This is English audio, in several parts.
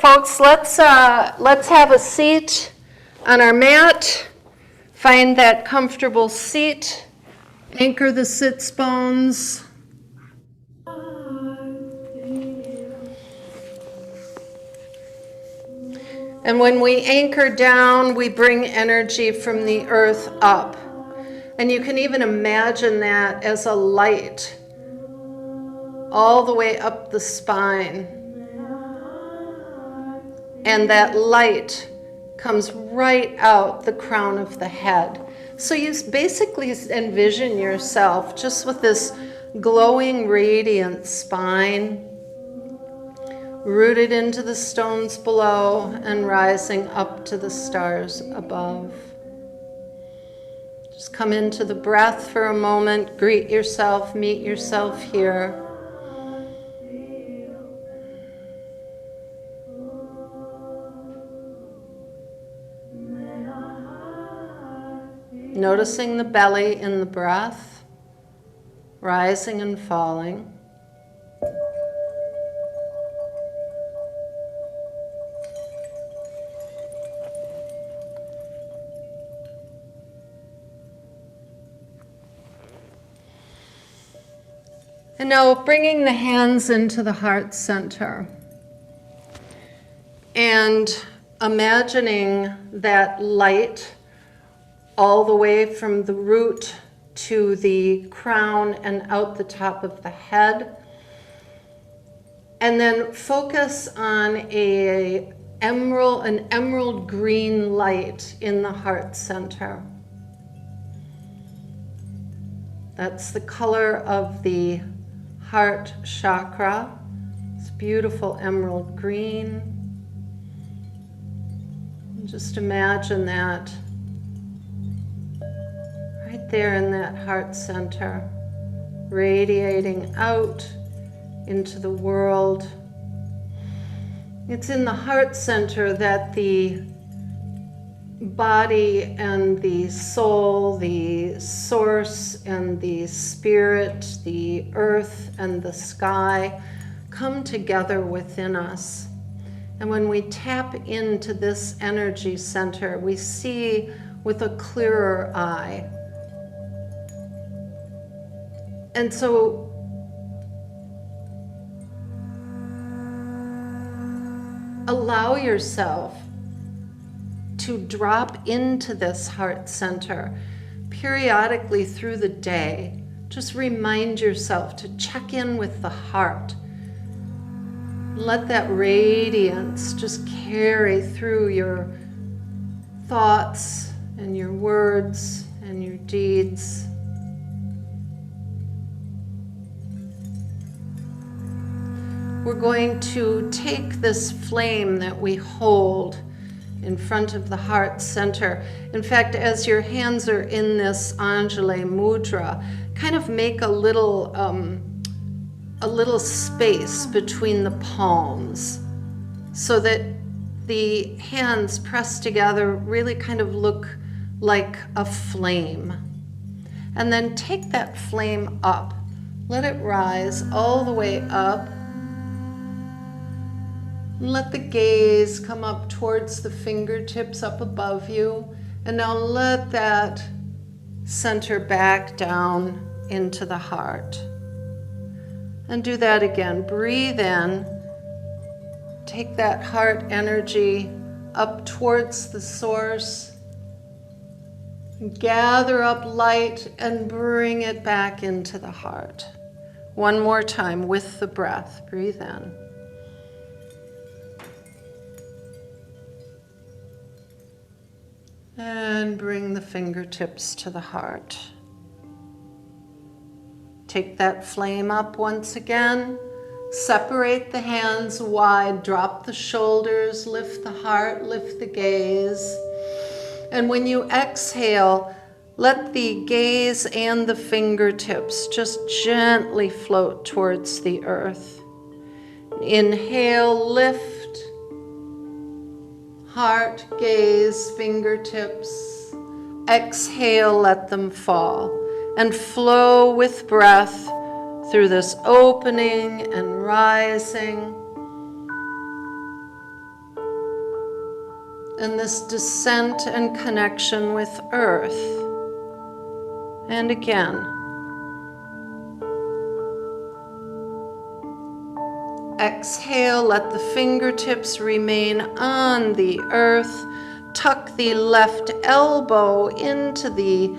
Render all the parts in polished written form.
folks, let's have a seat on our mat. Find that comfortable seat. Anchor the sits bones. And when we anchor down, we bring energy from the earth up. And you can even imagine that as a light all the way up the spine. And that light comes right out the crown of the head. So you basically envision yourself just with this glowing, radiant spine, rooted into the stones below and rising up to the stars above. Just come into the breath for a moment, greet yourself, meet yourself here. Noticing the belly in the breath, rising and falling. And now bringing the hands into the heart center and imagining that light all the way from the root to the crown and out the top of the head. And then focus on an emerald green light in the heart center. That's the color of the heart chakra. It's beautiful emerald green. And just imagine that right there in that heart center, radiating out into the world. It's in the heart center that the body and the soul, the source and the spirit, the earth and the sky come together within us. And when we tap into this energy center, we see with a clearer eye. And so allow yourself to drop into this heart center periodically through the day. Just remind yourself to check in with the heart. Let that radiance just carry through your thoughts and your words and your deeds. We're going to take this flame that we hold in front of the heart center. In fact, as your hands are in this Anjali mudra, kind of make a little space between the palms so that the hands pressed together really kind of look like a flame. And then take that flame up. Let it rise all the way up. Let the gaze come up towards the fingertips up above you. And now let that center back down into the heart. And do that again. Breathe in. Take that heart energy up towards the source. Gather up light and bring it back into the heart. One more time with the breath. Breathe in. And bring the fingertips to the heart. Take that flame up once again. Separate the hands wide, drop the shoulders, lift the heart, lift the gaze. And when you exhale, let the gaze and the fingertips just gently float towards the earth. Inhale, lift. Heart, gaze, fingertips. Exhale, let them fall. And flow with breath through this opening and rising. in this descent and connection with earth. And again, exhale, let the fingertips remain on the earth. Tuck the left elbow into the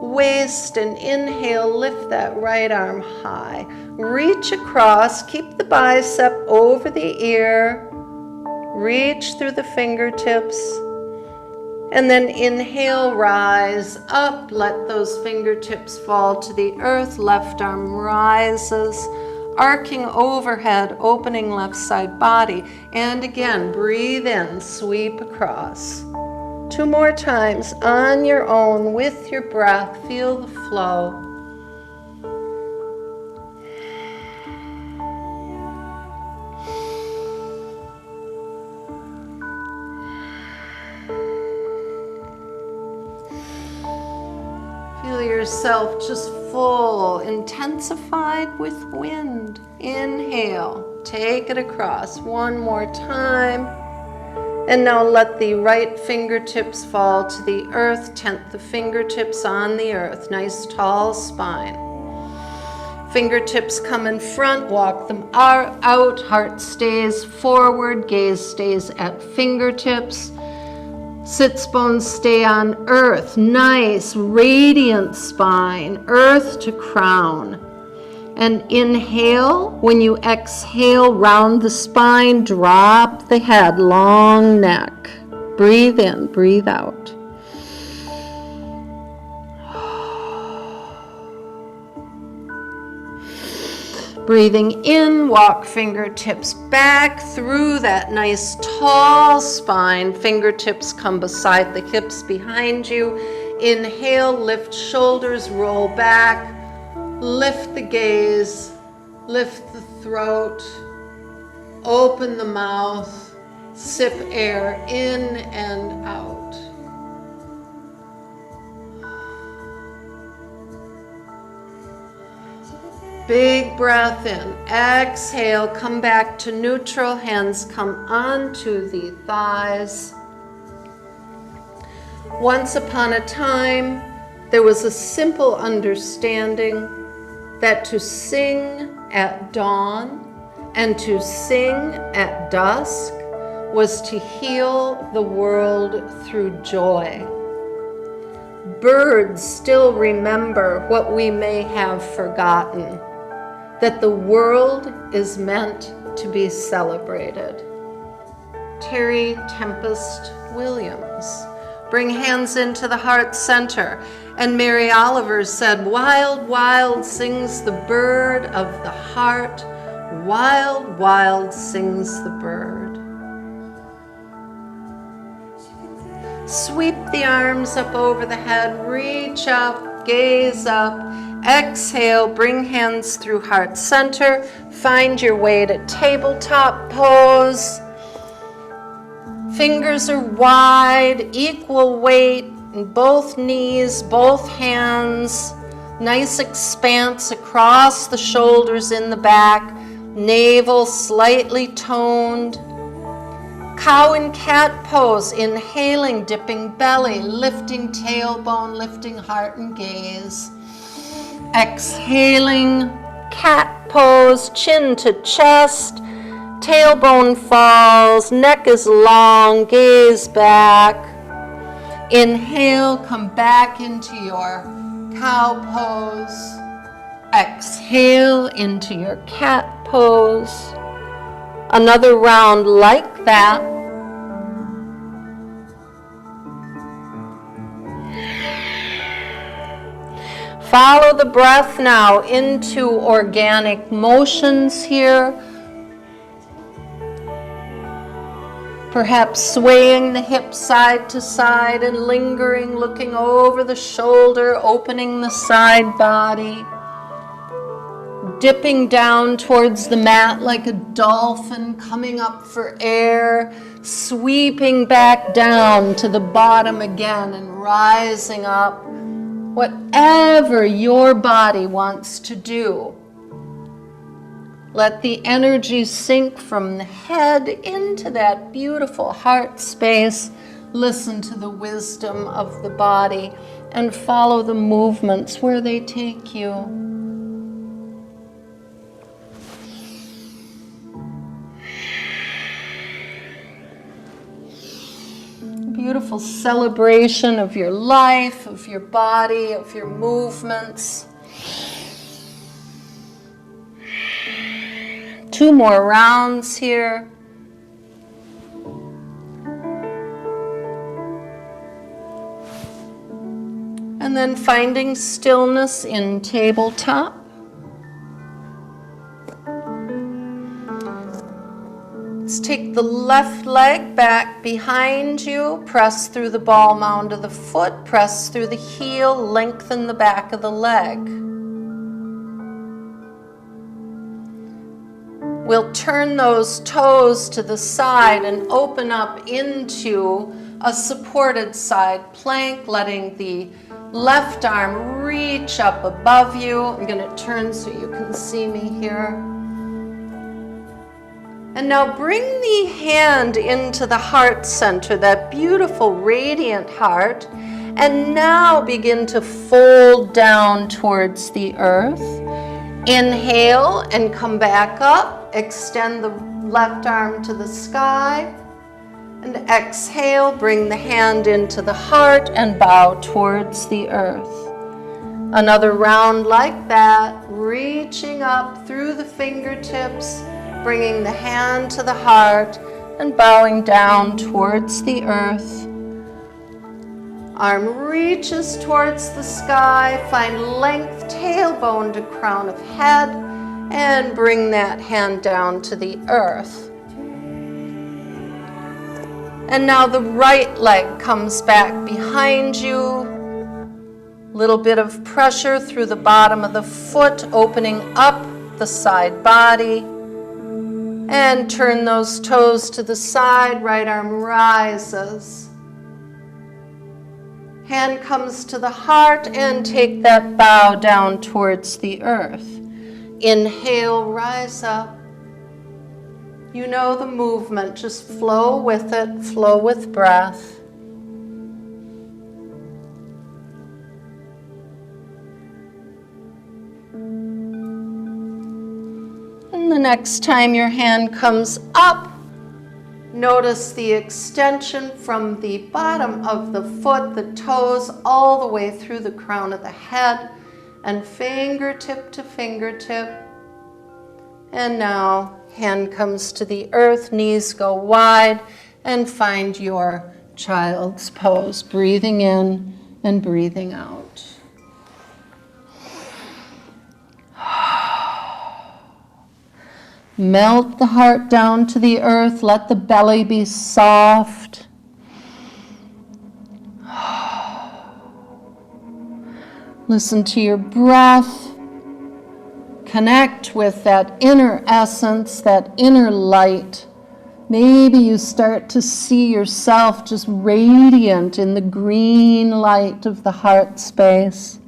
waist and inhale, lift that right arm high. Reach across, keep the bicep over the ear. Reach through the fingertips. And then inhale, rise up, let those fingertips fall to the earth. Left arm rises, arcing overhead, opening left side body. And again, breathe in, sweep across. 2 more times on your own with your breath. Feel the flow. Feel yourself just full, intensified with wind. Inhale, take it across 1 more time. And now let the right fingertips fall to the earth. Tent the fingertips on the earth. Nice tall spine. Fingertips come in front, walk them out. Heart stays forward, gaze stays at fingertips. Sits bones stay on earth. Nice, radiant spine, earth to crown. And inhale. When you exhale, round the spine, drop the head, long neck. Breathe in, breathe out. Breathing in, walk fingertips back through that nice tall spine. Fingertips come beside the hips behind you. Inhale, lift shoulders, roll back. Lift the gaze, lift the throat, open the mouth, sip air in and out. Big breath in, exhale, come back to neutral, hands come onto the thighs. Once upon a time, there was a simple understanding that to sing at dawn and to sing at dusk was to heal the world through joy. Birds still remember what we may have forgotten, that the world is meant to be celebrated. Terry Tempest Williams. Bring hands into the heart center. And Mary Oliver said, wild, wild sings the bird of the heart. Wild, wild sings the bird. Sweep the arms up over the head, reach up, gaze up. Exhale, bring hands through heart center. Find your way to tabletop pose. Fingers are wide, equal weight in both knees, both hands. Nice expanse across the shoulders in the back. Navel slightly toned. Cow and cat pose, inhaling, dipping belly, lifting tailbone, lifting heart and gaze. Exhaling, cat pose, chin to chest. Tailbone falls, neck is long, gaze back. Inhale, come back into your cow pose. Exhale into your cat pose. Another round like that. Follow the breath now into organic motions here. Perhaps swaying the hips side to side and lingering, looking over the shoulder, opening the side body. Dipping down towards the mat like a dolphin, coming up for air, sweeping back down to the bottom again and rising up. Whatever your body wants to do. Let the energy sink from the head into that beautiful heart space. Listen to the wisdom of the body and follow the movements where they take you. Beautiful celebration of your life, of your body, of your movements. 2 more rounds here. And then finding stillness in tabletop. Let's take the left leg back behind you, press through the ball mound of the foot, press through the heel, lengthen the back of the leg. We'll turn those toes to the side and open up into a supported side plank, letting the left arm reach up above you. I'm going to turn so you can see me here. And now bring the hand into the heart center, that beautiful radiant heart, and now begin to fold down towards the earth. Inhale and come back up. Extend the left arm to the sky. And exhale, bring the hand into the heart and bow towards the earth. Another round like that, reaching up through the fingertips, bringing the hand to the heart and bowing down towards the earth. Arm reaches towards the sky, find length, tailbone to crown of head, and bring that hand down to the earth. And now the right leg comes back behind you. Little bit of pressure through the bottom of the foot, opening up the side body. And turn those toes to the side, right arm rises. Hand comes to the heart and take that bow down towards the earth. Inhale, rise up. You know the movement, just flow with it, flow with breath. And the next time your hand comes up, notice the extension from the bottom of the foot, the toes, all the way through the crown of the head, and fingertip to fingertip. And now, hand comes to the earth, knees go wide, and find your child's pose, breathing in and breathing out. Melt the heart down to the earth. Let the belly be soft. Listen to your breath. Connect with that inner essence, that inner light. Maybe you start to see yourself just radiant in the green light of the heart space.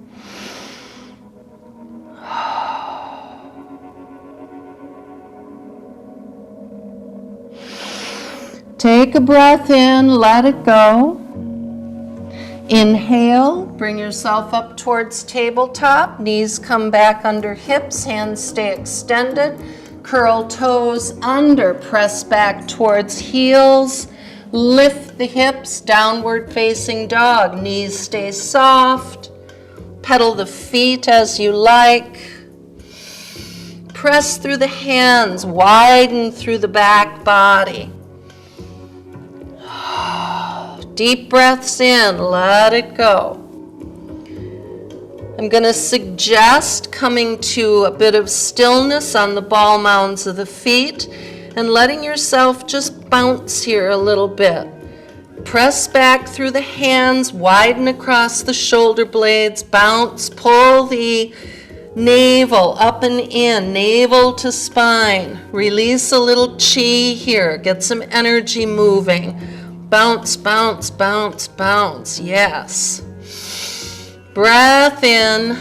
Take a breath in, let it go. Inhale, bring yourself up towards tabletop. Knees come back under hips, hands stay extended. Curl toes under, press back towards heels. Lift the hips, downward facing dog. Knees stay soft. Pedal the feet as you like. Press through the hands, widen through the back body. Deep breaths in, let it go. I'm going to suggest coming to a bit of stillness on the ball mounds of the feet and letting yourself just bounce here a little bit. Press back through the hands, widen across the shoulder blades, bounce, pull the navel up and in, navel to spine. Release a little chi here, get some energy moving. Bounce, bounce, bounce, bounce. Yes. Breath in.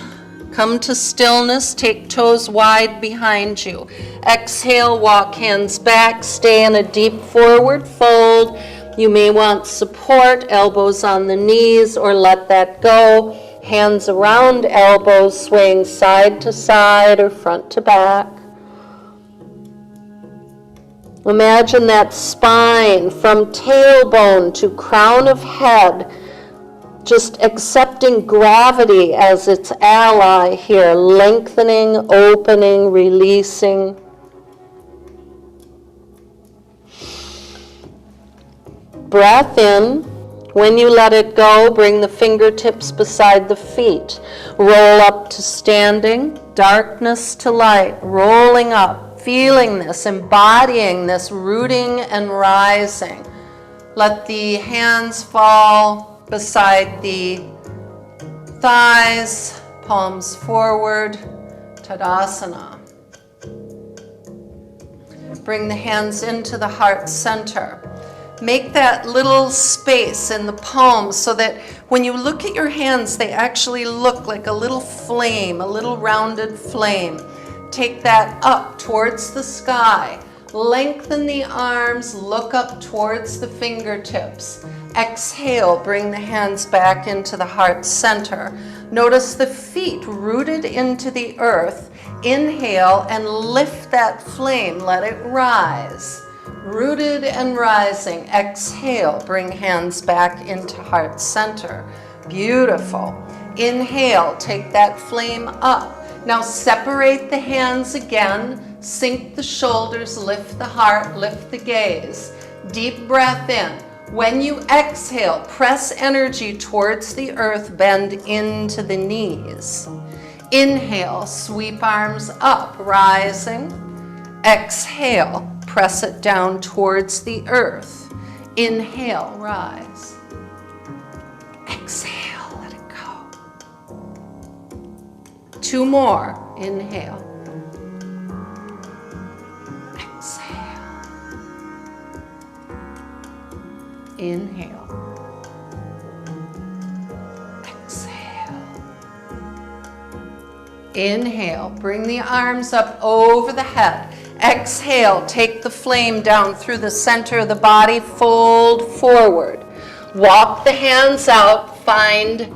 Come to stillness. Take toes wide behind you. Exhale, walk hands back. Stay in a deep forward fold. You may want support, elbows on the knees, or let that go. Hands around elbows, swaying side to side or front to back. Imagine that spine from tailbone to crown of head, just accepting gravity as its ally here, lengthening, opening, releasing. Breath in. When you let it go, bring the fingertips beside the feet. Roll up to standing, darkness to light, rolling up, feeling this, embodying this, rooting and rising. Let the hands fall beside the thighs, palms forward, Tadasana. Bring the hands into the heart center. Make that little space in the palms so that when you look at your hands, they actually look like a little flame, a little rounded flame. Take that up towards the sky. Lengthen the arms, look up towards the fingertips. Exhale, bring the hands back into the heart center. Notice the feet rooted into the earth. Inhale and lift that flame, let it rise. Rooted and rising. Exhale, bring hands back into heart center. Beautiful. Inhale, take that flame up. Now separate the hands again. Sink the shoulders, lift the heart, lift the gaze. Deep breath in. When you exhale, press energy towards the earth, bend into the knees. Inhale, sweep arms up, rising. Exhale, press it down towards the earth. Inhale, rise. Exhale, let it go. 2 more. Inhale. Exhale. Inhale. Exhale. Inhale. Bring the arms up over the head. Exhale, take the flame down through the center of the body, fold forward. Walk the hands out, find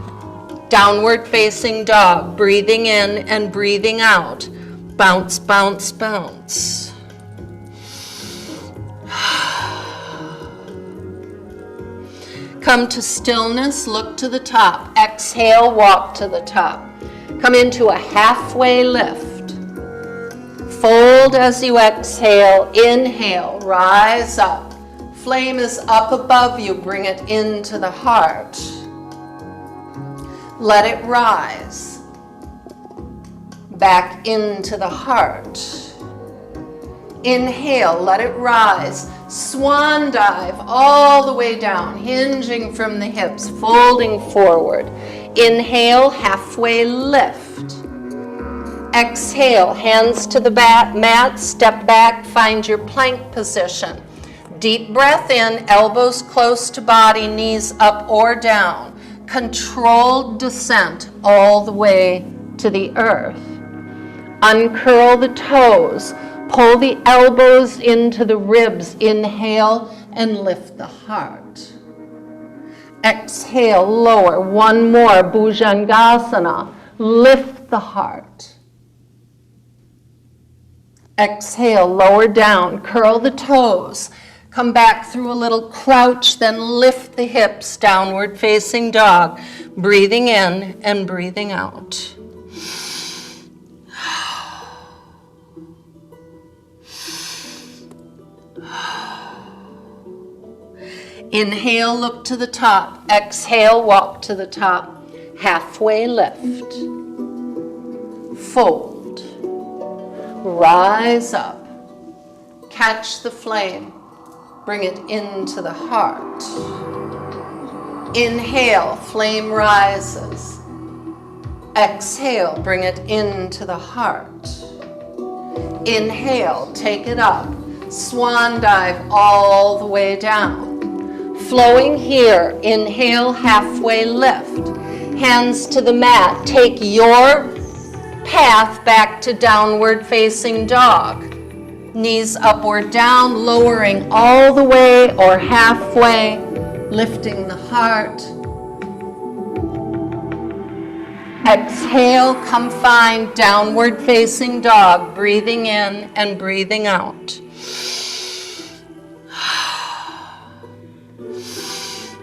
downward facing dog, breathing in and breathing out. Bounce, bounce, bounce. Come to stillness, look to the top. Exhale, walk to the top. Come into a halfway lift. Fold as you exhale, inhale, rise up. Flame is up above you, bring it into the heart. Let it rise. Back into the heart. Inhale, let it rise. Swan dive all the way down, hinging from the hips, folding forward. Inhale, halfway lift. Exhale, hands to the mat, step back, find your plank position. Deep breath in, elbows close to body, knees up or down. Controlled descent all the way to the earth. Uncurl the toes, pull the elbows into the ribs. Inhale and lift the heart. Exhale, lower. 1 more, Bhujangasana. Lift the heart. Exhale, lower down, curl the toes. Come back through a little crouch, then lift the hips, downward facing dog. Breathing in and breathing out. Inhale, look to the top. Exhale, walk to the top. Halfway lift. Fold. Rise up. Catch the flame. Bring it into the heart. Inhale, flame rises. Exhale, bring it into the heart. Inhale, take it up. Swan dive all the way down. Flowing here, inhale, halfway lift. Hands to the mat. Take your path back to downward facing dog. Knees upward down, lowering all the way or halfway, lifting the heart. Exhale, come find downward facing dog, breathing in and breathing out.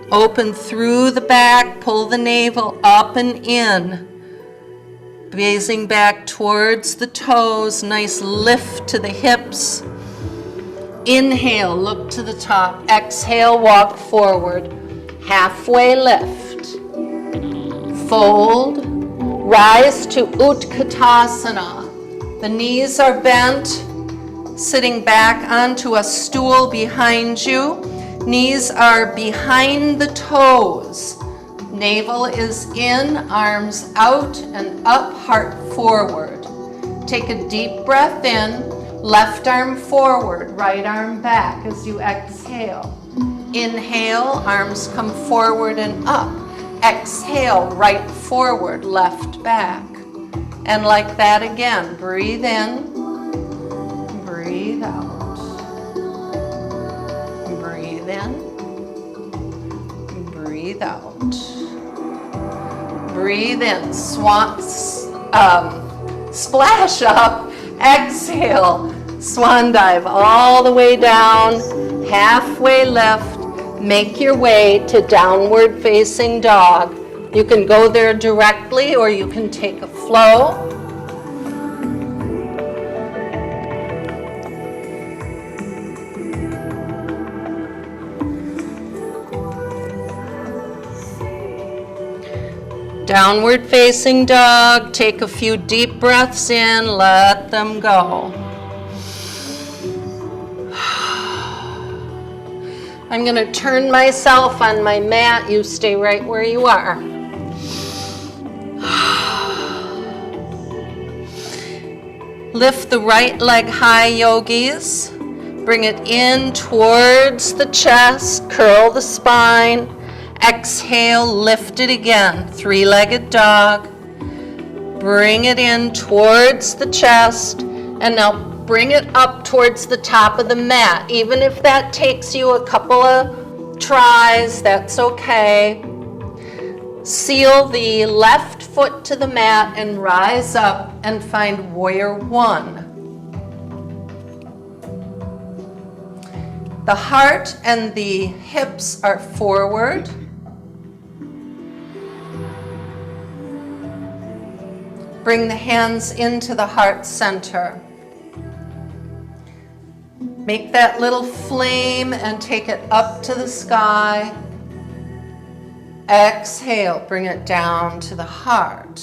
Open through the back, pull the navel up and in. Gazing back towards the toes, nice lift to the hips. Inhale, look to the top. Exhale, walk forward. Halfway lift. Fold. Rise to Utkatasana. The knees are bent, sitting back onto a stool behind you. Knees are behind the toes. Navel is in, arms out and up, heart forward. Take a deep breath in, left arm forward, right arm back as you exhale. Inhale, arms come forward and up. Exhale, right forward, left back. And like that again, breathe in, breathe out. Breathe in, breathe out. Breathe in, splash up, exhale, swan dive all the way down, halfway lift, make your way to downward facing dog. You can go there directly or you can take a flow. Downward facing dog, take a few deep breaths in, let them go. I'm going to turn myself on my mat, you stay right where you are. Lift the right leg high, yogis. Bring it in towards the chest, curl the spine. Exhale, lift it again, three-legged dog. Bring it in towards the chest, and now bring it up towards the top of the mat. Even if that takes you a couple of tries, that's okay. Seal the left foot to the mat and rise up and find warrior one. The heart and the hips are forward. Bring the hands into the heart center. Make that little flame and take it up to the sky. Exhale, bring it down to the heart.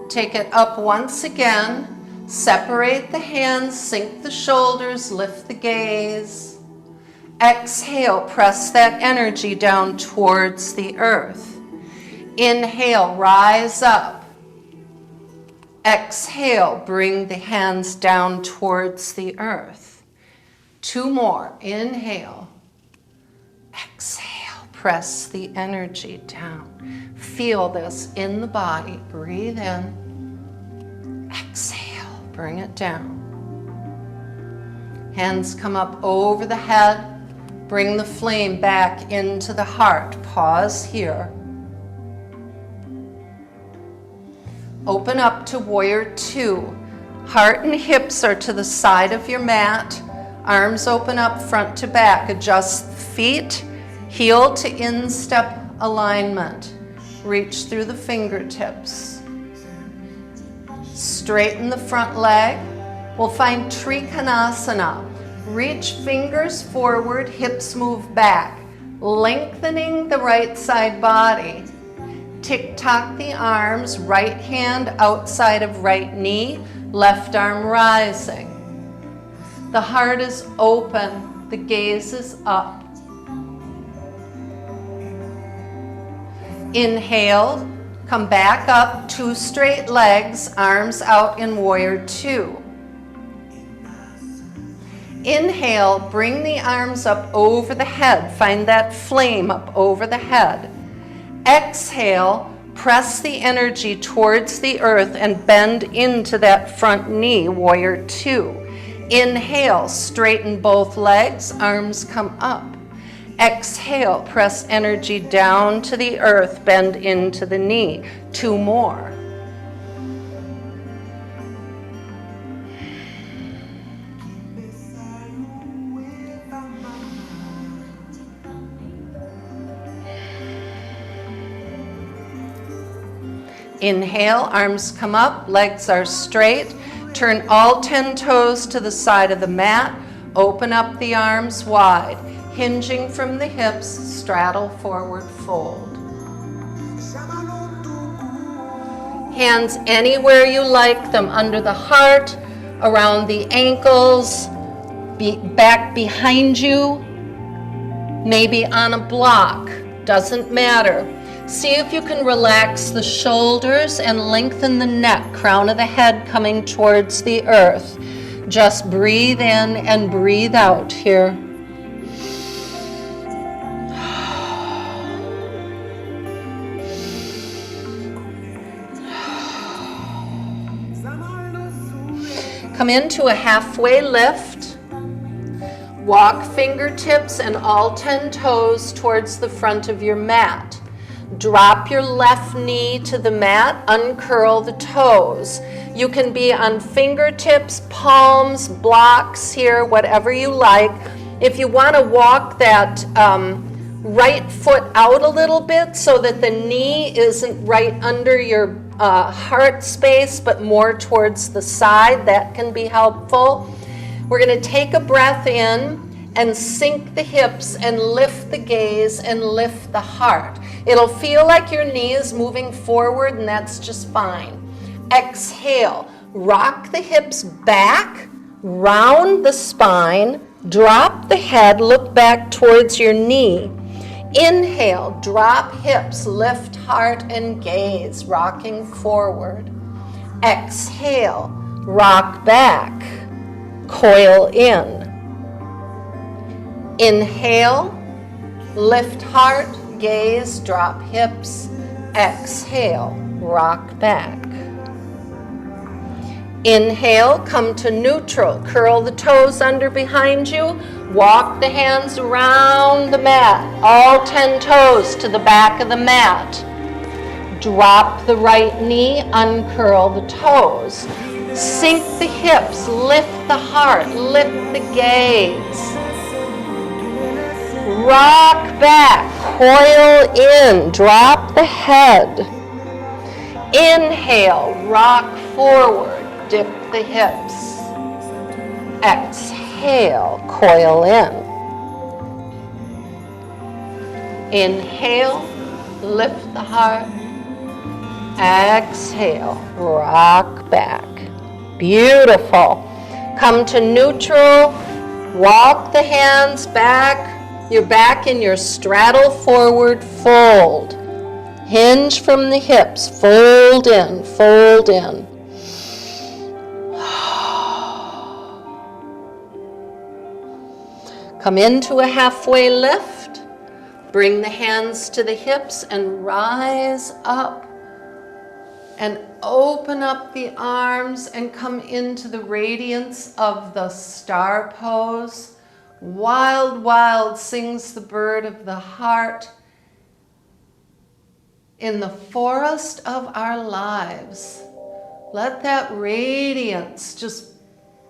Take it up once again. Separate the hands, sink the shoulders, lift the gaze. Exhale, press that energy down towards the earth. Inhale, rise up. Exhale, bring the hands down towards the earth. Two more. Inhale. Exhale, press the energy down. Feel this in the body. Breathe in. Exhale, bring it down. Hands come up over the head. Bring the flame back into the heart. Pause here. Open up to warrior two. Heart and hips are to the side of your mat. Arms open up front to back. Adjust feet, heel to instep alignment. Reach through the fingertips. Straighten the front leg. We'll find Trikonasana. Reach fingers forward, hips move back. Lengthening the right side body. Tick-tock the arms, right hand outside of right knee, left arm rising. The heart is open, the gaze is up. Inhale, come back up, two straight legs, arms out in warrior two. Inhale, bring the arms up over the head, find that flame up over the head. Exhale, press the energy towards the earth and bend into that front knee, warrior two. Inhale, straighten both legs, arms come up. Exhale, press energy down to the earth, bend into the knee. 2 more. Inhale, arms come up, legs are straight. Turn all 10 toes to the side of the mat. Open up the arms wide. Hinging from the hips, straddle forward fold. Hands anywhere you like them, under the heart, around the ankles, back behind you, maybe on a block, doesn't matter. See if you can relax the shoulders and lengthen the neck, crown of the head coming towards the earth. Just breathe in and breathe out here. Come into a halfway lift. Walk fingertips and all 10 toes towards the front of your mat. Drop your left knee to the mat, uncurl the toes. You can be on fingertips, palms, blocks here, whatever you like. If you want to walk that right foot out a little bit so that the knee isn't right under your heart space, but more towards the side, that can be helpful. We're going to take a breath in and sink the hips and lift the gaze and lift the heart. It'll feel like your knee is moving forward, and that's just fine. Exhale, rock the hips back, round the spine, drop the head, look back towards your knee. Inhale, drop hips, lift heart and gaze, rocking forward. Exhale, rock back, coil in. Inhale, lift heart, gaze, drop hips. Exhale, rock back. Inhale, come to neutral. Curl the toes under behind you. Walk the hands around the mat. All 10 toes to the back of the mat. Drop the right knee, uncurl the toes. Sink the hips, lift the heart, lift the gaze. Rock back, coil in, drop the head. Inhale, rock forward, dip the hips. Exhale, coil in. Inhale, lift the heart. Exhale, rock back. Beautiful. Come to neutral, walk the hands back. You're back in your straddle forward fold. Hinge from the hips, fold in, fold in. Come into a halfway lift. Bring the hands to the hips and rise up. And open up the arms and come into the radiance of the star pose. Wild, wild sings the bird of the heart. In the forest of our lives, let that radiance just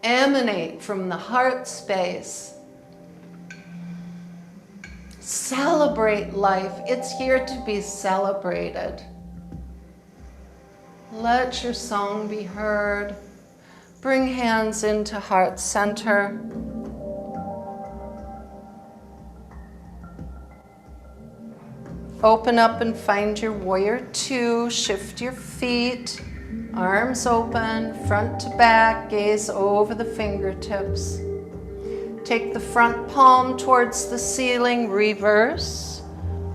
emanate from the heart space. Celebrate life. It's here to be celebrated. Let your song be heard. Bring hands into heart center. Open up and find your warrior 2. Shift your feet. Arms open, front to back, gaze over the fingertips. Take the front palm towards the ceiling, reverse.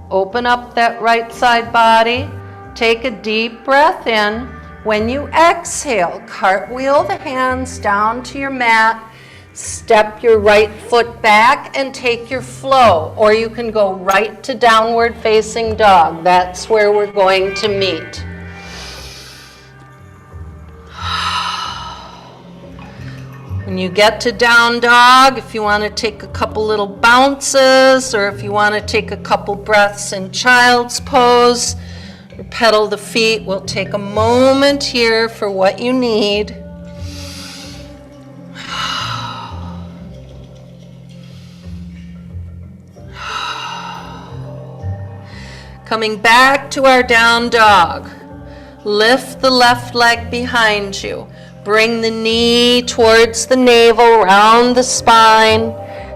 Open up that right side body. Take a deep breath in. When you exhale, cartwheel the hands down to your mat. Step your right foot back and take your flow. Or you can go right to downward facing dog. That's where we're going to meet. When you get to down dog, if you want to take a couple little bounces, or if you want to take a couple breaths in child's pose, or pedal the feet, we'll take a moment here for what you need. Coming back to our down dog. Lift the left leg behind you. Bring the knee towards the navel, round the spine.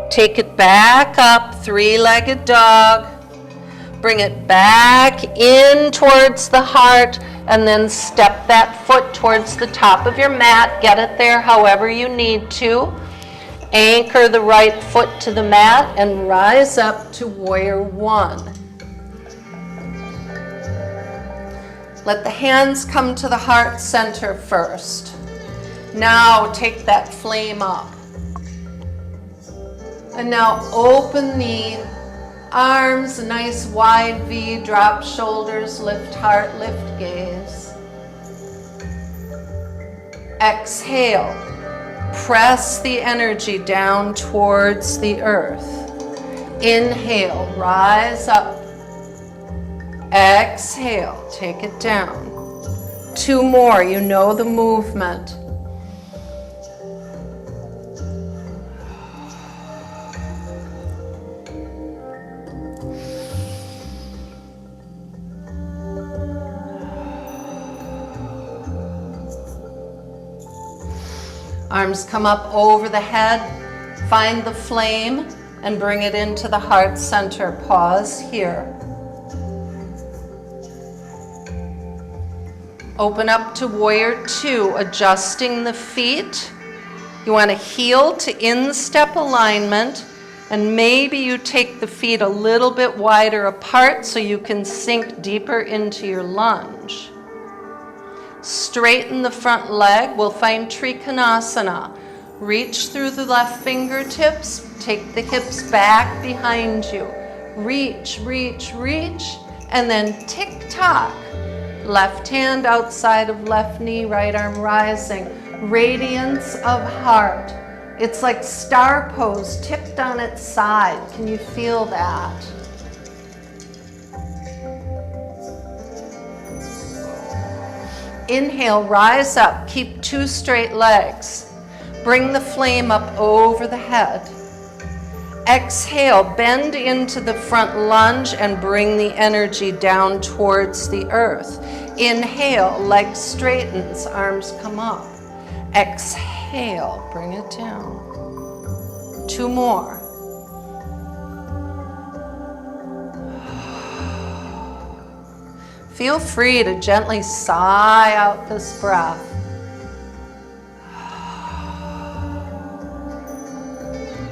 Take it back up, three-legged dog. Bring it back in towards the heart, and then step that foot towards the top of your mat. Get it there however you need to. Anchor the right foot to the mat and rise up to warrior one. Let the hands come to the heart center first. Now take that flame up. And now open the arms, a nice wide V, drop shoulders, lift heart, lift gaze. Exhale. Press the energy down towards the earth. Inhale, rise up. Exhale, take it down. Two more, you know the movement. Arms come up over the head. Find the flame and bring it into the heart center. Pause here. Open up to warrior two, adjusting the feet. You want to heel to instep alignment, and maybe you take the feet a little bit wider apart so you can sink deeper into your lunge. Straighten the front leg. We'll find Trikonasana. Reach through the left fingertips. Take the hips back behind you. Reach, reach, reach, and then tick-tock. Left hand outside of left knee, right arm rising. Radiance of heart. It's like star pose, tipped on its side. Can you feel that? Inhale, rise up. Keep two straight legs. Bring the flame up over the head. Exhale, bend into the front lunge and bring the energy down towards the earth. Inhale, leg straightens, arms come up. Exhale, bring it down. Two more. Feel free to gently sigh out this breath.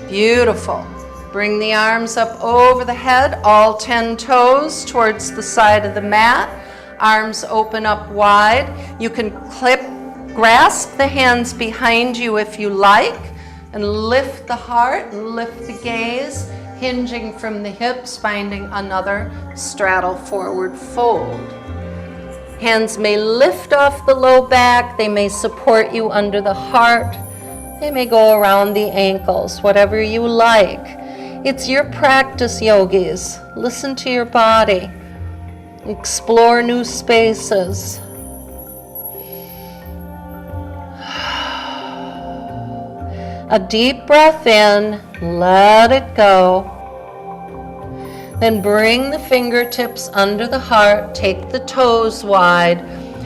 Beautiful. Bring the arms up over the head, all 10 toes towards the side of the mat. Arms open up wide. You can grasp the hands behind you if you like, and lift the heart and lift the gaze, hinging from the hips, finding another straddle forward fold. Hands may lift off the low back. They may support you under the heart. They may go around the ankles, whatever you like. It's your practice, yogis. Listen to your body. Explore new spaces. A deep breath in, let it go. Then bring the fingertips under the heart, take the toes wide,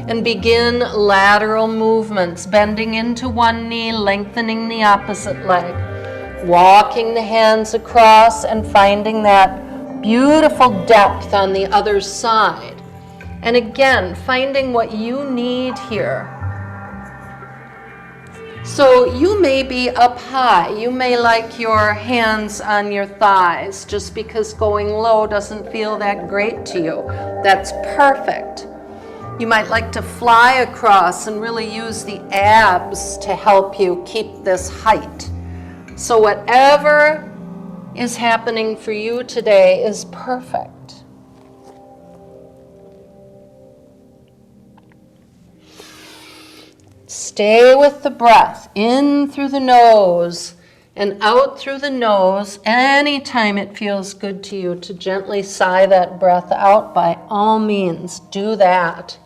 and begin lateral movements, bending into one knee, lengthening the opposite leg. Walking the hands across and finding that beautiful depth on the other side. And again, finding what you need here. So you may be up high. You may like your hands on your thighs just because going low doesn't feel that great to you. That's perfect. You might like to fly across and really use the abs to help you keep this height. So whatever is happening for you today is perfect. Stay with the breath, in through the nose and out through the nose. Anytime it feels good to you to gently sigh that breath out, by all means, do that.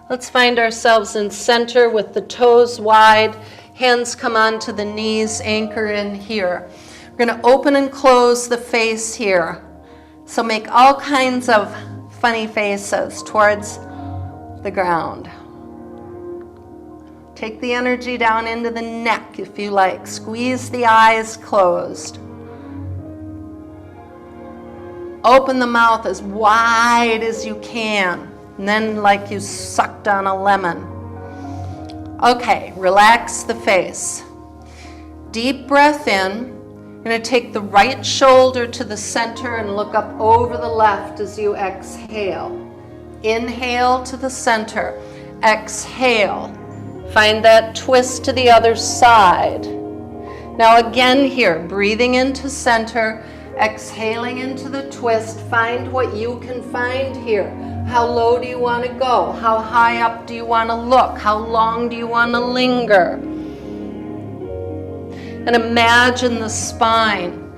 Let's find ourselves in center with the toes wide, hands come onto the knees, anchor in here. We're going to open and close the face here. So make all kinds of funny faces towards the ground. Take the energy down into the neck if you like. Squeeze the eyes closed. Open the mouth as wide as you can. And then like you sucked on a lemon. Okay, relax the face. Deep breath in. You're going to take the right shoulder to the center and look up over the left as you exhale. Inhale to the center. Exhale. Find that twist to the other side. Now again here, breathing into center, exhaling into the twist. Find what you can find here. How low do you want to go? How high up do you want to look? How long do you want to linger? And imagine the spine.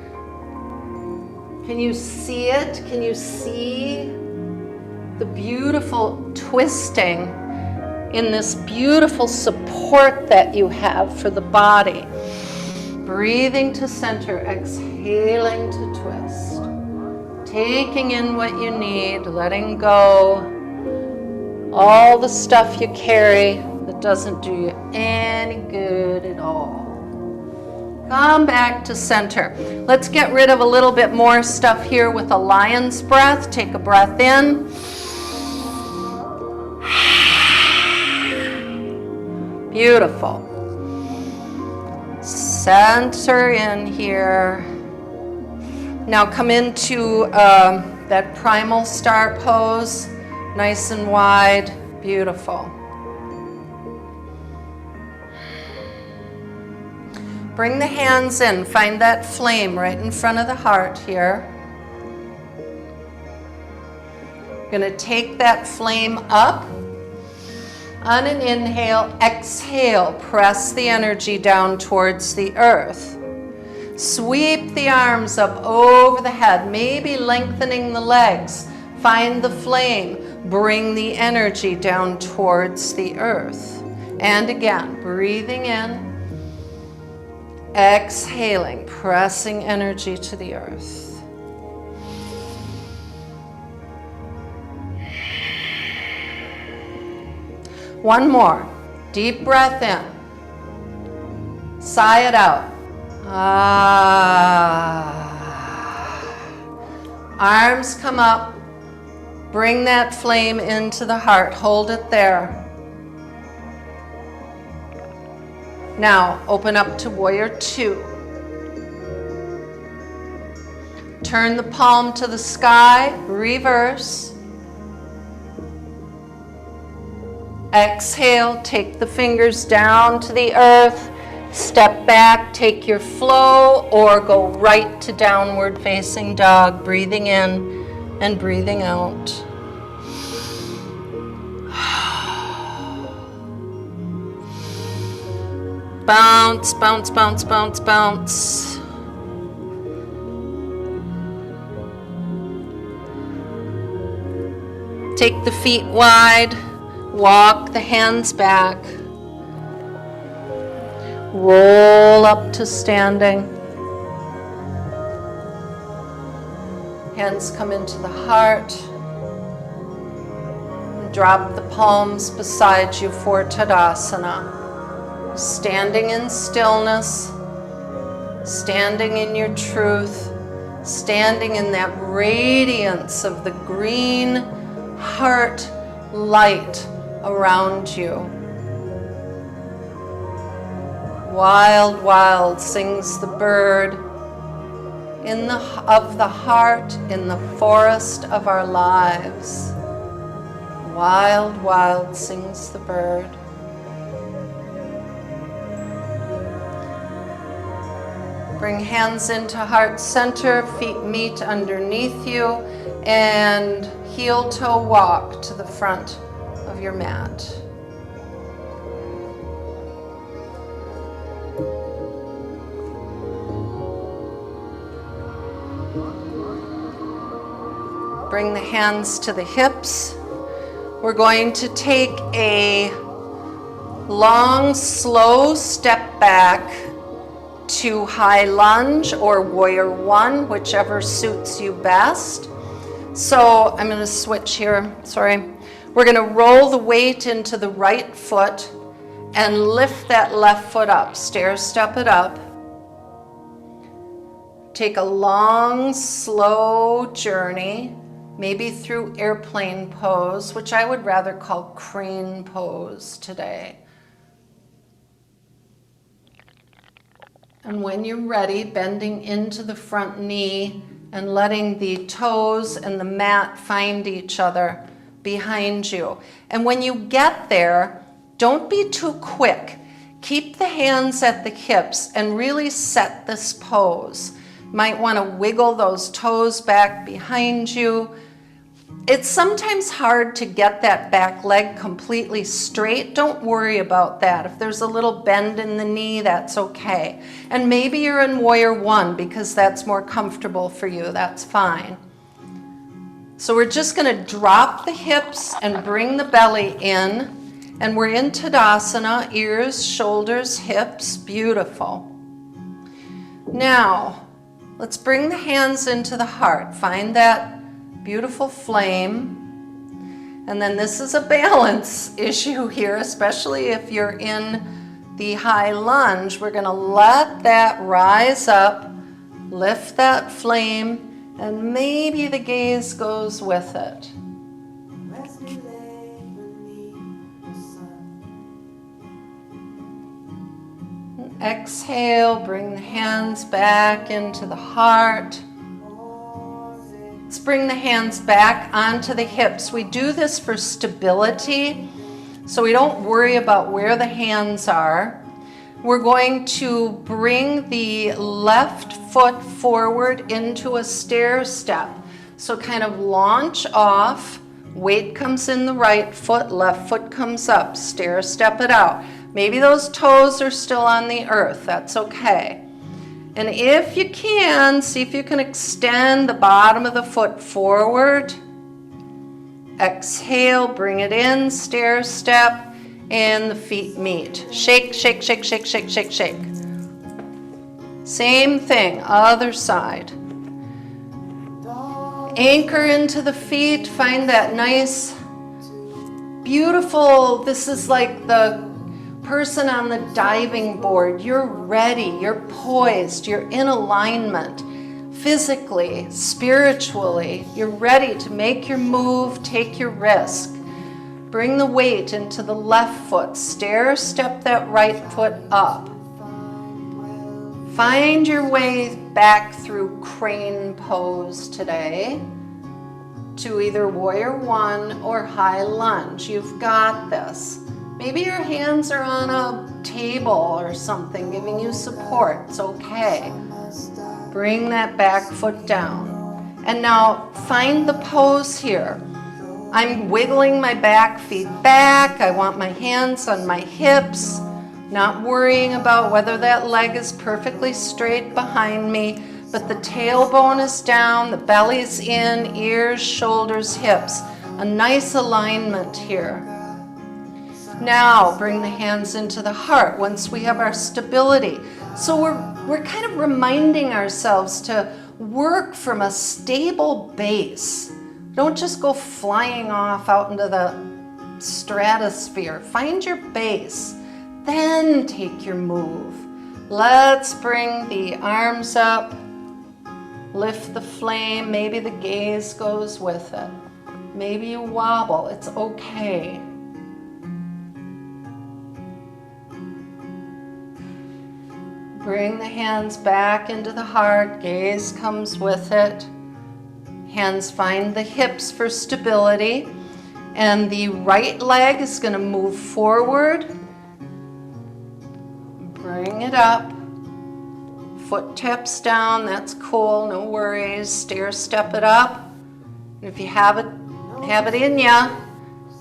Can you see it? Can you see the beautiful twisting in this beautiful support that you have for the body? Breathing to center, exhaling to twist. Taking in what you need, letting go all the stuff you carry that doesn't do you any good at all. Come back to center. Let's get rid of a little bit more stuff here with a lion's breath. Take a breath in. Beautiful. Center in here. Now come into that primal star pose. Nice and wide. Beautiful. Bring the hands in. Find that flame right in front of the heart here. You're going to take that flame up. On an inhale, exhale, press the energy down towards the earth. Sweep the arms up over the head, maybe lengthening the legs. Find the flame. Bring the energy down towards the earth. And again, breathing in. Exhaling, pressing energy to the earth. One more. Deep breath in. Sigh it out. Arms come up. Bring that flame into the heart. Hold it there. Now, open up to Warrior Two. Turn the palm to the sky, reverse. Exhale, take the fingers down to the earth. Step back, take your flow, or go right to downward facing dog, breathing in and breathing out. Bounce, bounce, bounce, bounce, bounce. Take the feet wide, walk the hands back. Roll up to standing. Hands come into the heart. Drop the palms beside you for Tadasana. Standing in stillness, standing in your truth, standing in that radiance of the green heart light around you. Wild, wild sings the bird of the heart in the forest of our lives. Wild, wild sings the bird. Bring hands into heart center, feet meet underneath you, and heel toe walk to the front your mat. Bring the hands to the hips. We're going to take a long, slow step back to high lunge or warrior one, whichever suits you best. So I'm going to switch here, sorry. We're going to roll the weight into the right foot and lift that left foot up, stair step it up. Take a long, slow journey, maybe through airplane pose, which I would rather call crane pose today. And when you're ready, bending into the front knee and letting the toes and the mat find each other behind you. And when you get there, don't be too quick. Keep the hands at the hips and really set this pose. Might want to wiggle those toes back behind you. It's sometimes hard to get that back leg completely straight. Don't worry about that. If there's a little bend in the knee, that's okay. And maybe you're in warrior one because that's more comfortable for you. That's fine. So we're just going to drop the hips and bring the belly in. And we're in Tadasana, ears, shoulders, hips. Beautiful. Now, let's bring the hands into the heart. Find that beautiful flame. And then this is a balance issue here, especially if you're in the high lunge. We're going to let that rise up, lift that flame, and maybe the gaze goes with it. And exhale, bring the hands back into the heart. Let's bring the hands back onto the hips. We do this for stability, so we don't worry about where the hands are. We're going to bring the left foot forward into a stair step. So kind of launch off, weight comes in the right foot, left foot comes up, stair step it out. Maybe those toes are still on the earth, that's okay. And if you can, see if you can extend the bottom of the foot forward. Exhale, bring it in, stair step, and the feet meet. Shake, shake, shake, shake, shake, shake, shake. Same thing, other side. Anchor into the feet, find that nice, beautiful, this is like the person on the diving board. You're ready, you're poised, you're in alignment. Physically, spiritually, you're ready to make your move, take your risk. Bring the weight into the left foot, stair step that right foot up. Find your way back through crane pose today to either warrior one or high lunge. You've got this. Maybe your hands are on a table or something, giving you support. It's okay. Bring that back foot down. And now find the pose here. I'm wiggling my back feet back. I want my hands on my hips, not worrying about whether that leg is perfectly straight behind me, but the tailbone is down, the belly's in, ears, shoulders, hips. A nice alignment here. Now bring the hands into the heart once we have our stability. So we're kind of reminding ourselves to work from a stable base. Don't just go flying off out into the stratosphere. Find your base, then take your move. Let's bring the arms up, lift the flame. Maybe the gaze goes with it. Maybe you wobble, it's okay. Bring the hands back into the heart, gaze comes with it. Hands find the hips for stability. And the right leg is going to move forward. Bring it up. Foot taps down, that's cool, no worries. Stair step it up. And if you have it in ya,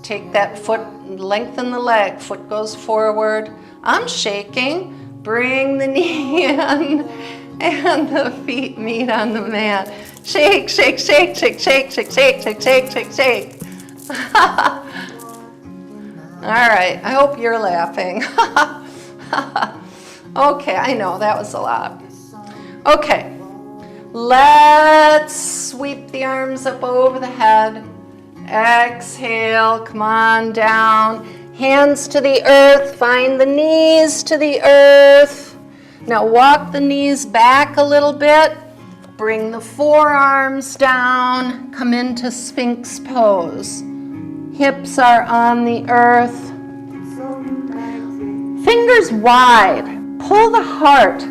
Take that foot, lengthen the leg, foot goes forward. I'm shaking. Bring the knee in and the feet meet on the mat. Shake, shake, shake, shake, shake, shake, shake, shake, shake, shake, shake. All right, I hope you're laughing. Okay, I know that was a lot. Okay, let's sweep the arms up over the head. Exhale, come on down. Hands to the earth, find the knees to the earth. Now walk the knees back a little bit. Bring the forearms down. Come into Sphinx pose. Hips are on the earth. Fingers wide. Pull the heart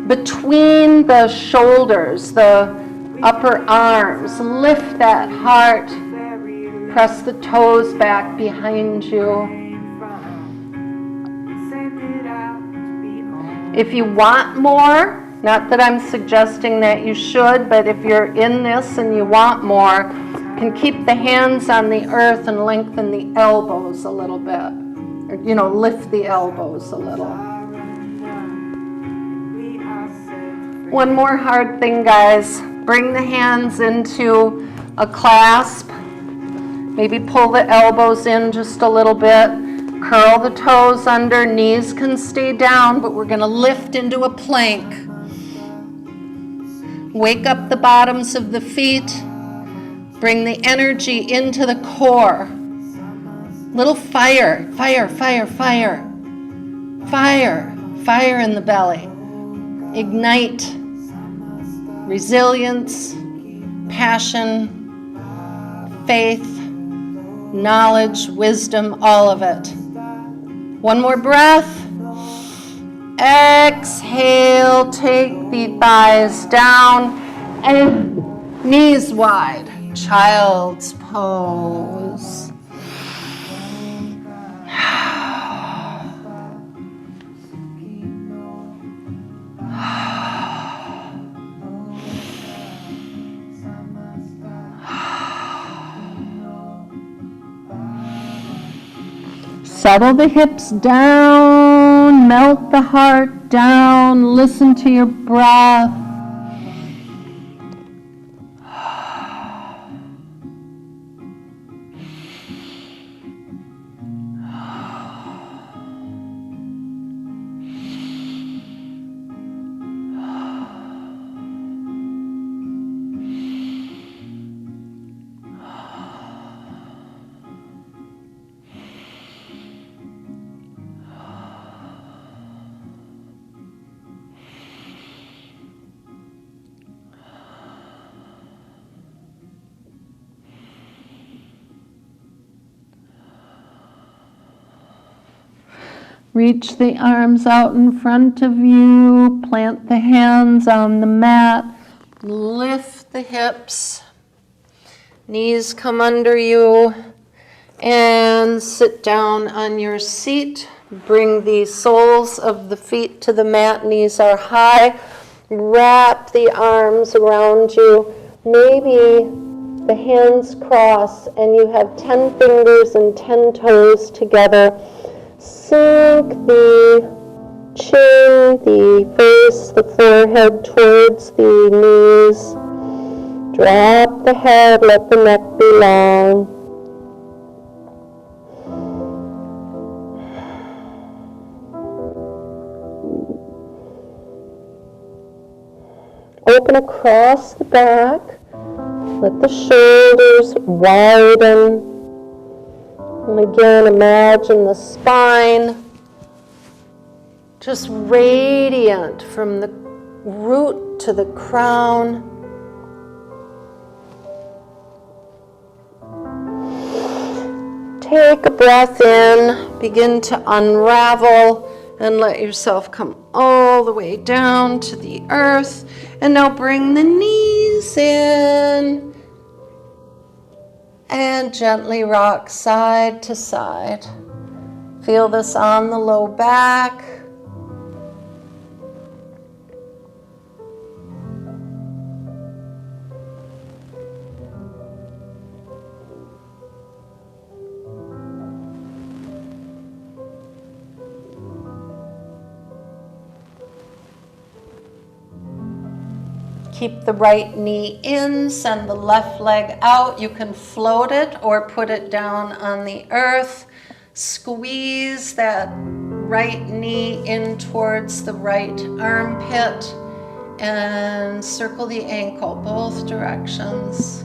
between the shoulders, the upper arms. Lift that heart. Press the toes back behind you. If you want more, not that I'm suggesting that you should, but if you're in this and you want more, you can keep the hands on the earth and lengthen the elbows a little bit. Or, lift the elbows a little. One more hard thing, guys. Bring the hands into a clasp. Maybe pull the elbows in just a little bit. Curl the toes under. Knees can stay down, but we're going to lift into a plank. Wake up the bottoms of the feet. Bring the energy into the core. Little fire, fire, fire, fire. Fire, fire in the belly. Ignite. Resilience, passion, faith, knowledge, wisdom, all of it. One more breath. Exhale, take the thighs down and knees wide. Child's pose. Settle the hips down, melt the heart down, listen to your breath. Reach the arms out in front of you, plant the hands on the mat, lift the hips, knees come under you, and sit down on your seat. Bring the soles of the feet to the mat, knees are high. Wrap the arms around you, maybe the hands cross and you have 10 fingers and 10 toes together. Sink the chin, the face, the forehead towards the knees. Drop the head, let the neck be long. Open across the back. Let the shoulders widen. And again, imagine the spine just radiant from the root to the crown. Take a breath in, begin to unravel, and let yourself come all the way down to the earth. And now bring the knees in. And gently rock side to side. Feel this on the low back. Keep the right knee in, send the left leg out. You can float it or put it down on the earth. Squeeze that right knee in towards the right armpit and circle the ankle both directions.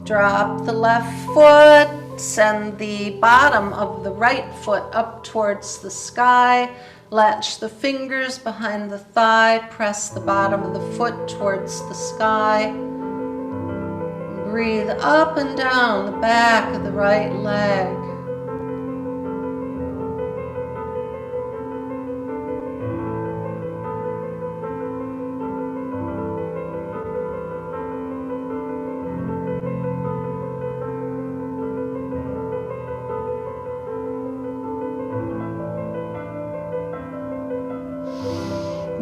Drop the left foot, send the bottom of the right foot up towards the sky. Latch the fingers behind the thigh, press the bottom of the foot towards the sky. Breathe up and down the back of the right leg.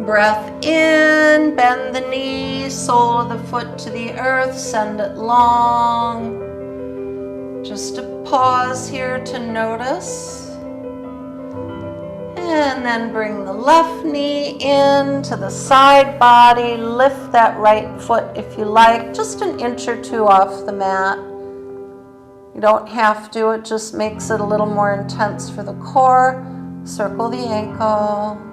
Breath in, bend the knee, sole of the foot to the earth, send it long. Just a pause here to notice. And then bring the left knee in to the side body. Lift that right foot if you like, just an inch or two off the mat. You don't have to, it just makes it a little more intense for the core. Circle the ankle.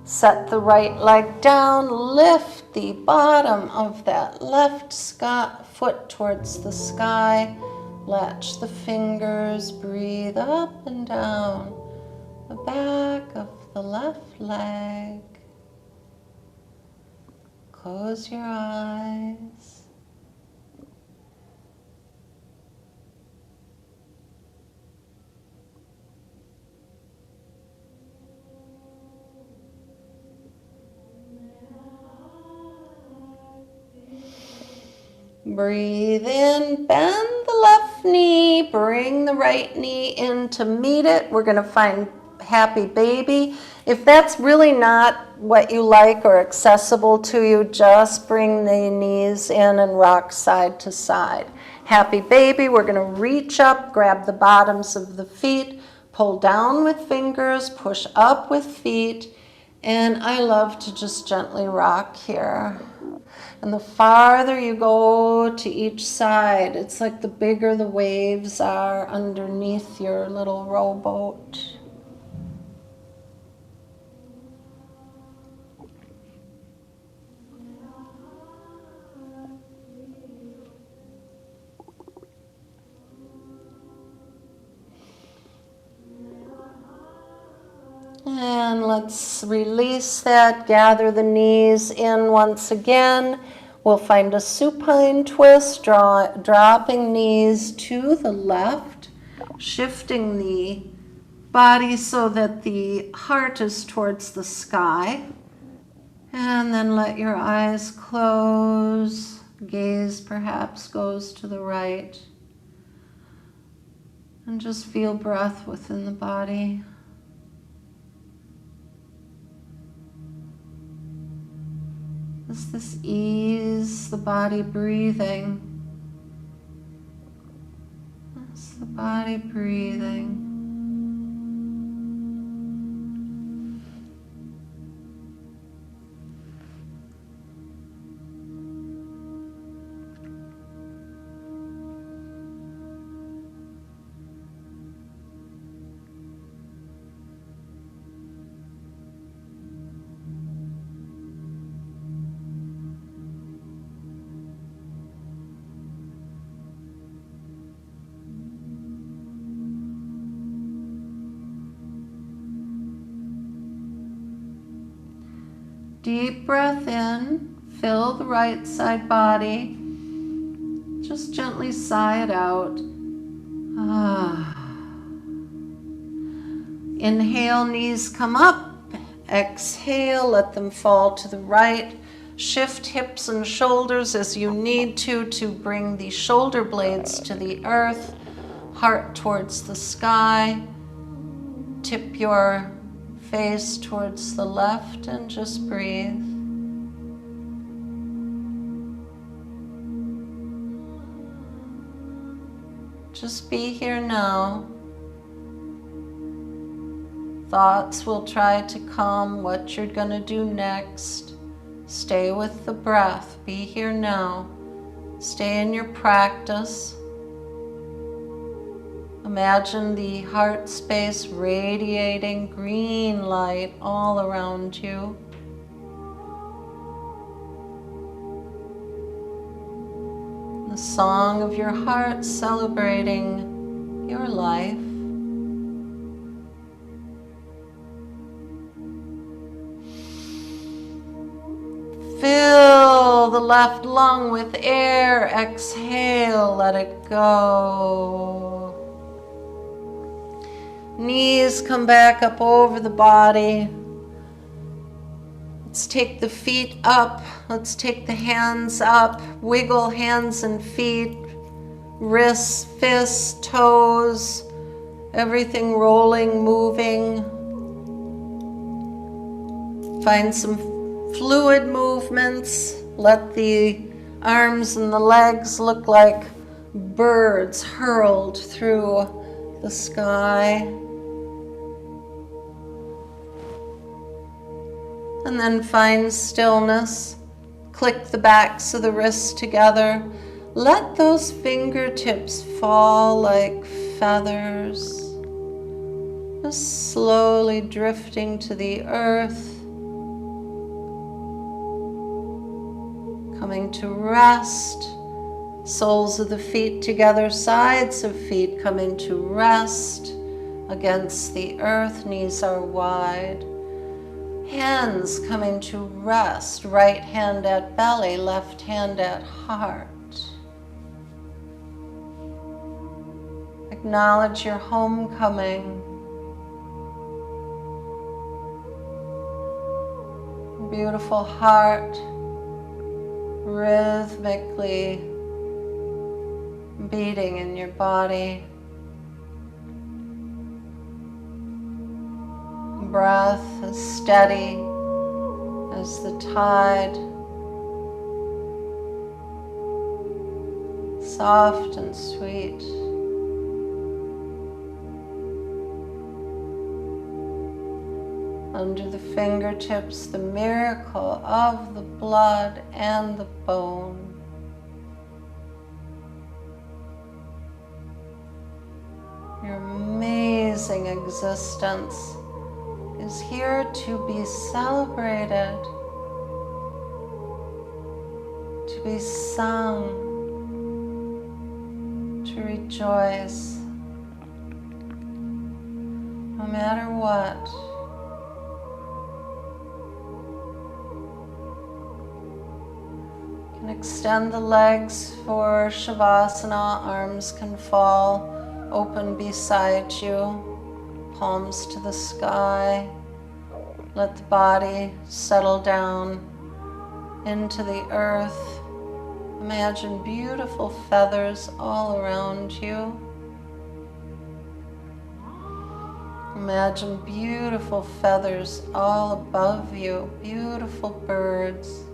Set the right leg down, lift the bottom of that left foot towards the sky. Latch the fingers, breathe up and down the back of the left leg. Close your eyes. Breathe in, bend the left knee, bring the right knee in to meet it. We're going to find happy baby. If that's really not what you like or accessible to you, just bring the knees in and rock side to side. Happy baby, we're going to reach up, grab the bottoms of the feet, pull down with fingers, push up with feet, and I love to just gently rock here. And the farther you go to each side, it's like the bigger the waves are underneath your little rowboat. And let's release that, gather the knees in once again. We'll find a supine twist, dropping knees to the left, shifting the body so that the heart is towards the sky. And then let your eyes close, gaze perhaps goes to the right. And just feel breath within the body. Does this ease the body breathing? That's the body breathing. Deep breath in, fill the right side body. Just gently sigh it out. Inhale, knees come up. Exhale, let them fall to the right. Shift hips and shoulders as you need to bring the shoulder blades to the earth, heart towards the sky. Tip your face towards the left and just breathe. Just be here now. Thoughts will try to come, what you're going to do next. Stay with the breath. Be here now. Stay in your practice. Imagine the heart space radiating green light all around you. The song of your heart celebrating your life. Fill the left lung with air. Exhale, let it go. Knees come back up over the body. Let's take the feet up. Let's take the hands up. Wiggle hands and feet, wrists, fists, toes, everything rolling, moving. Find some fluid movements. Let the arms and the legs look like birds hurled through the sky. And then find stillness. Click the backs of the wrists together. Let those fingertips fall like feathers, just slowly drifting to the earth. Coming to rest. Soles of the feet together, sides of feet coming to rest against the earth. Knees are wide. Hands coming to rest. Right hand at belly, left hand at heart. Acknowledge your homecoming. Beautiful heart, rhythmically beating in your body. Breath as steady as the tide, soft and sweet. Under the fingertips, the miracle of the blood and the bone. Your amazing existence is here to be celebrated, to be sung, to rejoice, no matter what. You can extend the legs for Shavasana, arms can fall open beside you. Palms to the sky. Let the body settle down into the earth. Imagine beautiful feathers all around you. Imagine beautiful feathers all above you. Beautiful birds.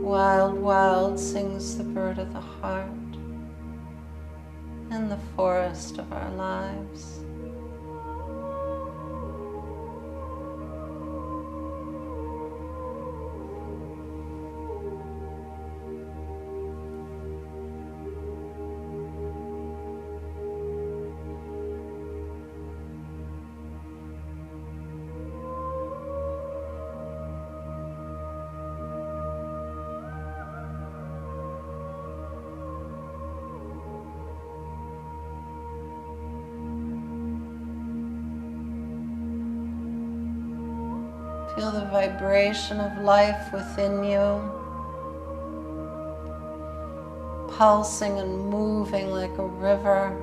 Wild, wild sings the bird of the heart in the forest of our lives. Feel the vibration of life within you, pulsing and moving like a river,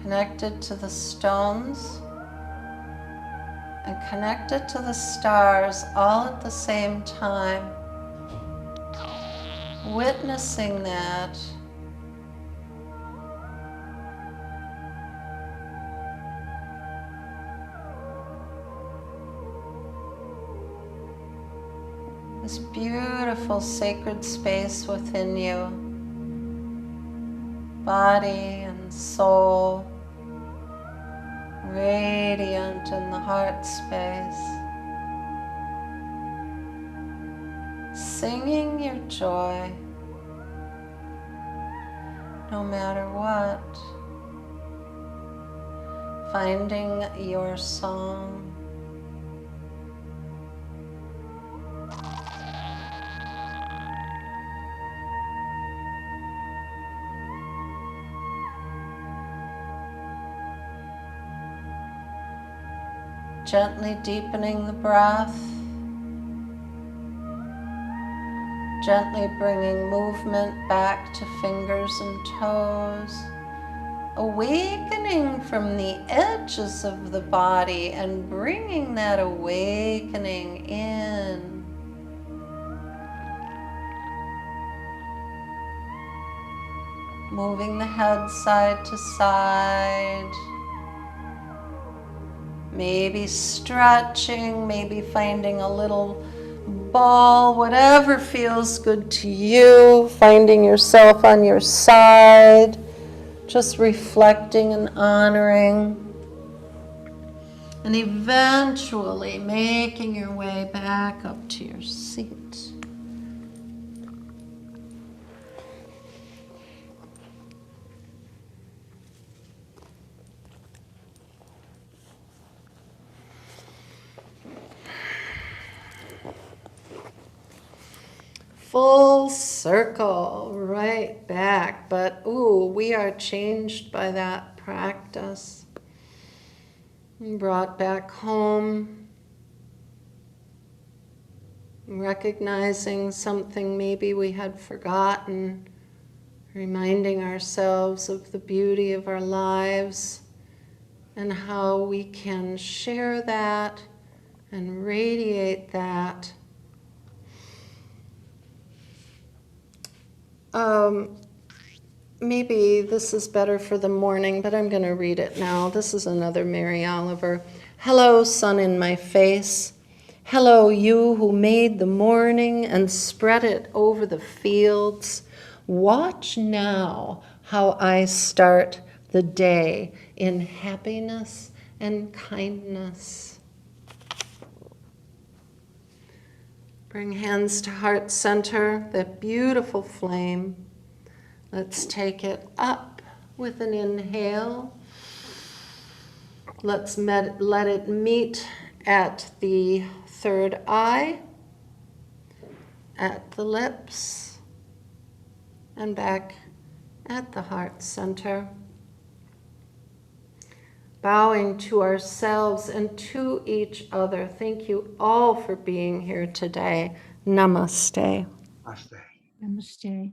connected to the stones and connect it to the stars all at the same time, witnessing that. This beautiful sacred space within you, body and soul, radiant in the heart space, singing your joy, no matter what, finding your song. Gently deepening the breath, gently bringing movement back to fingers and toes, awakening from the edges of the body and bringing that awakening in. Moving the head side to side. Maybe stretching, maybe finding a little ball, whatever feels good to you, finding yourself on your side, just reflecting and honoring, and eventually making your way back up to your seat. Full circle, right back. But ooh, we are changed by that practice. Brought back home, recognizing something maybe we had forgotten, reminding ourselves of the beauty of our lives and how we can share that and radiate that. Maybe this is better for the morning, but I'm going to read it now. This is another Mary Oliver. Hello, sun in my face. Hello, you who made the morning and spread it over the fields. Watch now how I start the day in happiness and kindness. Bring hands to heart center, that beautiful flame. Let's take it up with an inhale. Let's let it meet at the third eye, at the lips, and back at the heart center. Bowing to ourselves and to each other. Thank you all for being here today. Namaste. Namaste. Namaste.